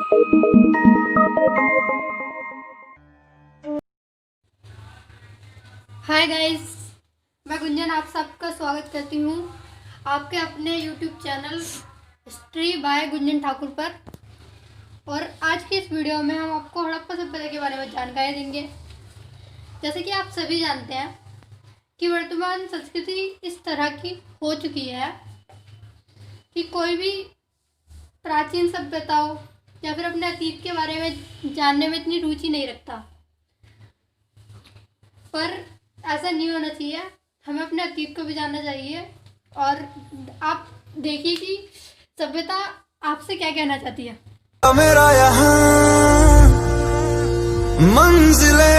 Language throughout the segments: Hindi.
हाय गाइस, मैं गुंजन आप सबका स्वागत करती हूँ आपके अपने YouTube channel history by Gunjan Thakur पर। और आज की इस वीडियो में हम आपको हड़प्पा सभ्यता के बारे में जानकारी देंगे। जैसे कि आप सभी जानते हैं कि वर्तमान संस्कृति इस तरह की हो चुकी है कि कोई भी प्राचीन सभ्यताओं या फिर अपने अतीत के बारे में जानने में इतनी रुचि नहीं रखता। पर ऐसा नहीं होना चाहिए, हमें अपने अतीत को भी जानना चाहिए। और आप देखिए कि सभ्यता आपसे क्या कहना चाहती है। मेरा यहाँ मंजिले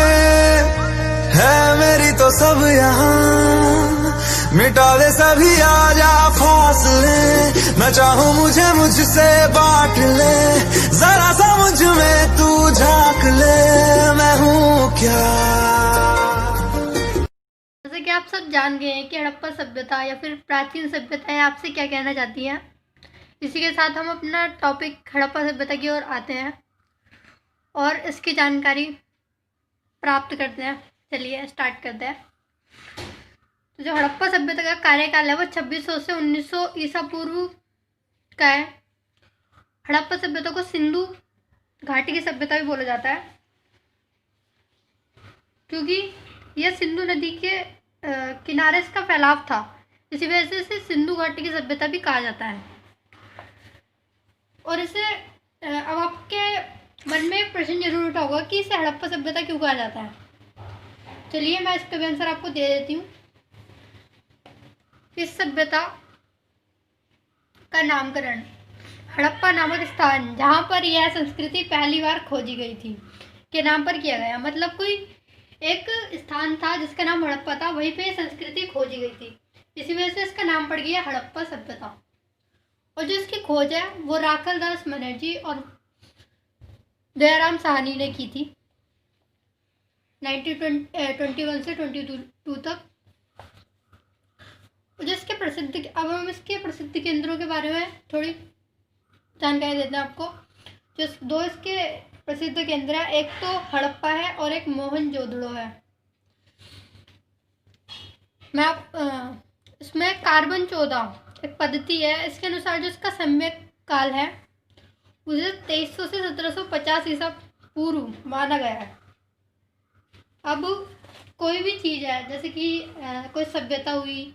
है मेरी तो सब यहाँ मिटा दे सभी आजा फासले, मैं चाहूँ मुझे मुझसे बांट ले, जरा सा मुझ में तू झांक ले, मैं हूँ क्या। जैसे कि आप सब जान गए हैं कि हड़प्पा सभ्यता या फिर प्राचीन सभ्यताएं आपसे क्या कहना चाहती हैं। इसी के साथ हम अपना टॉपिक हड़प्पा सभ्यता की ओर आते हैं और इसकी जानकारी प्राप्त करते हैं। चलिए स्टार्ट करते हैं। तो जो हड़प्पा सभ्यता का कार्यकाल है वो 2600 से 1900 ईसा पूर्व का है। हड़प्पा सभ्यता को सिंधु घाटी की सभ्यता भी बोला जाता है, क्योंकि यह सिंधु नदी के किनारे इसका फैलाव था। इसी वजह से इसे सिंधु घाटी की सभ्यता भी कहा जाता है। और इसे अब आपके मन में एक प्रश्न जरूर उठा होगा कि इसे हड़प्पा सभ्यता क्यों कहा जाता है। चलिए मैं इसका भी आंसर आपको दे देती हूँ। इस सभ्यता का नामकरण हड़प्पा नामक स्थान जहाँ पर यह संस्कृति पहली बार खोजी गई थी के नाम पर किया गया। मतलब कोई एक स्थान था जिसका नाम हड़प्पा था, वहीं पे संस्कृति खोजी गई थी, इसी वजह से इसका नाम पड़ गया हड़प्पा सभ्यता। और जो इसकी खोज है वो राखल दास बनर्जी और दयाराम साहनी ने की थी 1921 से 22 तक। जो इसके प्रसिद्ध, अब हम इसके प्रसिद्ध केंद्रों के बारे में थोड़ी जानकारी देते हैं आपको। जो दो इसके प्रसिद्ध केंद्र है, एक तो हड़प्पा है और एक मोहनजोदड़ो है। मैं इसमें कार्बन 14 एक पद्धति है, इसके अनुसार जो इसका सम्यक काल है उसे 2300 से 1750 ईसा पूर्व माना गया है। अब कोई भी चीज़ है, जैसे कि कोई सभ्यता हुई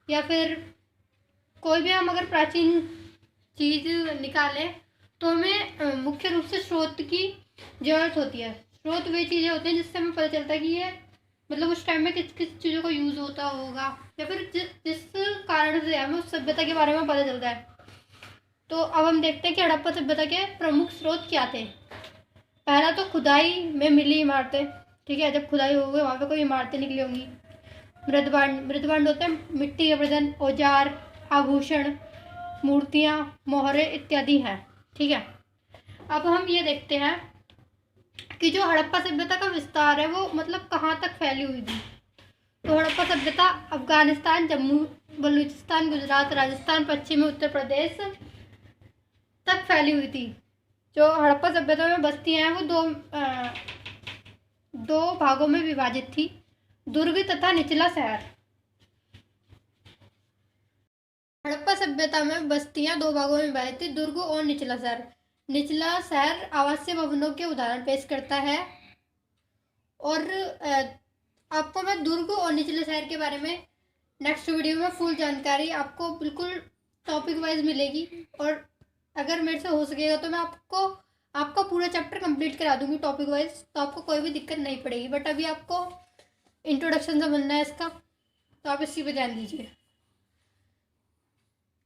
या फिर कोई भी हम अगर प्राचीन चीज़ निकालें तो हमें मुख्य रूप से स्रोत की जरूरत होती है। स्रोत वे चीज़ें होती हैं जिससे हमें पता चलता है कि ये मतलब उस टाइम में किस किस चीज़ों का यूज़ होता होगा, या फिर जिस कारण से हमें उस सभ्यता के बारे में पता चलता है। तो अब हम देखते हैं कि हड़प्पा सभ्यता के प्रमुख स्रोत क्या थे। पहला तो खुदाई में मिली इमारतें, ठीक है। जब खुदाई हो गई वहाँ पे कोई इमारतें निकली होंगी। मृदभांड होते हैं मिट्टी के बर्तन, औजार, आभूषण, मूर्तियाँ, मोहरे इत्यादि हैं, ठीक है। अब हम ये देखते हैं कि जो हड़प्पा सभ्यता का विस्तार है वो मतलब कहाँ तक फैली हुई थी। तो हड़प्पा सभ्यता अफगानिस्तान, जम्मू, बलूचिस्तान, गुजरात, राजस्थान, पश्चिमी उत्तर प्रदेश तक फैली हुई थी। जो हड़प्पा सभ्यता में बस्तियां हैं वो दो भागों में विभाजित थी, दुर्ग तथा निचला शहर। हड़प्पा सभ्यता में बस्तियां दो भागों में विभाजित थी, दुर्ग और निचला शहर। निचला शहर आवासीय भवनों के उदाहरण पेश करता है। और आपको मैं दुर्ग और निचले शहर के बारे में नेक्स्ट वीडियो में फुल जानकारी आपको बिल्कुल टॉपिक वाइज मिलेगी। और अगर मेरे से हो सकेगा तो मैं आपका पूरा चैप्टर कंप्लीट करा दूंगी टॉपिक वाइज, तो आपको कोई भी दिक्कत नहीं पड़ेगी। बट अभी आपको इंट्रोडक्शन समझना है इसका, तो आप इसी पे ध्यान दीजिए।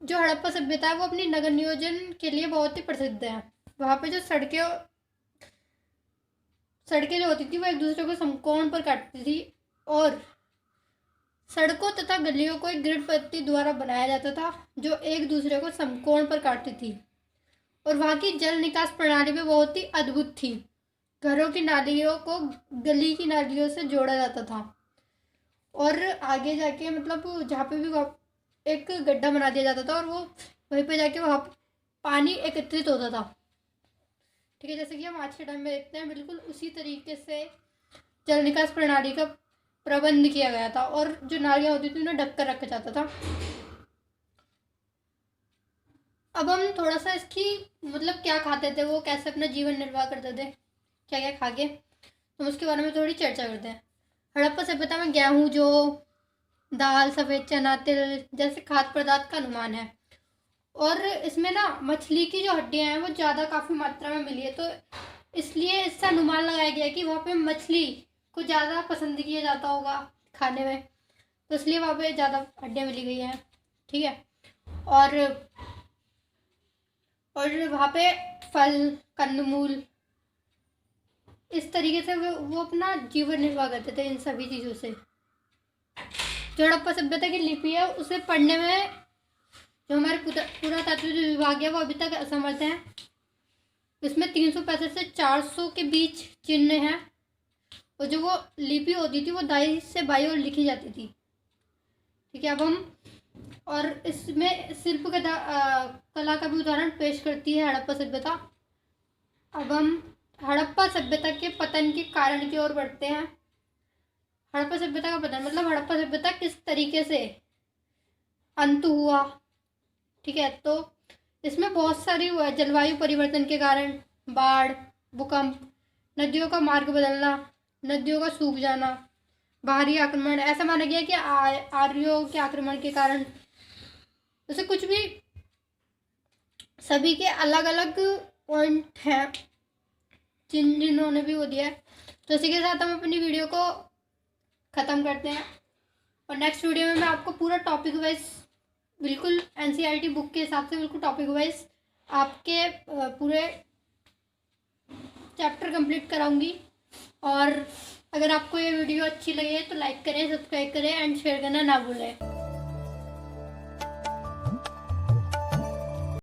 जो हड़प्पा सभ्यता है वो अपनी नगर नियोजन के लिए बहुत ही प्रसिद्ध है। वहाँ पे जो सड़कें जो होती थी वो एक दूसरे को समकोण पर काटती थी, और सड़कों तथा गलियों को एक ग्रिड पद्धति द्वारा बनाया जाता था जो एक दूसरे को समकोण पर काटती थी। और वहाँ की जल निकास प्रणाली भी बहुत ही अद्भुत थी। घरों की नालियों को गली की नालियों से जोड़ा जाता था, और आगे जाके मतलब जहाँ पे भी एक गड्ढा बना दिया जाता था और वो वहीं पे जाके वहाँ पानी एकत्रित होता था। ठीक है, जैसे कि हम आज के टाइम में देखते हैं बिल्कुल उसी तरीके से जल निकास प्रणाली का प्रबंध किया गया था और जो नालियाँ होती थी उन्हें ढक कर रखा जाता था। अब हम थोड़ा सा इसकी मतलब क्या खाते थे, वो कैसे अपना जीवन निर्वाह करते थे, क्या क्या खा के, तो उसके बारे में थोड़ी चर्चा करते हैं। हड़प्पा सभ्यता में गेहूँ, जौ, दाल, सफ़ेद चना, तिल जैसे खाद्य पदार्थ का अनुमान है और इसमें ना मछली की जो हड्डियाँ हैं वो ज़्यादा काफ़ी मात्रा में मिली है, तो इसलिए इससे अनुमान लगाया गया कि वहाँ पे मछली को ज़्यादा पसंद किया जाता होगा खाने में, तो इसलिए वहाँ पे ज़्यादा हड्डियाँ मिली गई हैं। ठीक है, और वहाँ पे फल, कंदमूल, इस तरीके से वो अपना जीवन निर्वाह करते थे इन सभी चीज़ों से। जो हड़प्पा सभ्यता की लिपि है उसे पढ़ने में जो हमारे पुरातत्व विभाग है वो अभी तक असमर्थ है। इसमें 365 से 400 के बीच चिन्ह हैं और जो वो लिपि होती थी वो दाई से बाई ओर लिखी जाती थी। ठीक है, अब हम और इसमें शिल्प कला का भी उदाहरण पेश करती है हड़प्पा सभ्यता। अब हम हड़प्पा सभ्यता के पतन के कारण की ओर बढ़ते हैं। हड़प्पा सभ्यता का पतन मतलब हड़प्पा सभ्यता किस तरीके से अंत हुआ। ठीक है, तो इसमें बहुत सारी हुआ है, जलवायु परिवर्तन के कारण, बाढ़, भूकंप, नदियों का मार्ग बदलना, नदियों का सूख जाना, बाहरी आक्रमण। ऐसा माना गया कि आर्यों के आक्रमण के कारण, जैसे कुछ भी सभी के अलग अलग पॉइंट हैं जिन्होंने भी वो दिया है। तो इसी के साथ हम अपनी वीडियो को ख़त्म करते हैं और नेक्स्ट वीडियो में मैं आपको पूरा टॉपिक वाइज बिल्कुल एनसीईआरटी बुक के हिसाब से बिल्कुल टॉपिक वाइज आपके पूरे चैप्टर कंप्लीट कराऊंगी। और अगर आपको ये वीडियो अच्छी लगे तो लाइक करें, सब्सक्राइब करें एंड शेयर करना ना भूलें।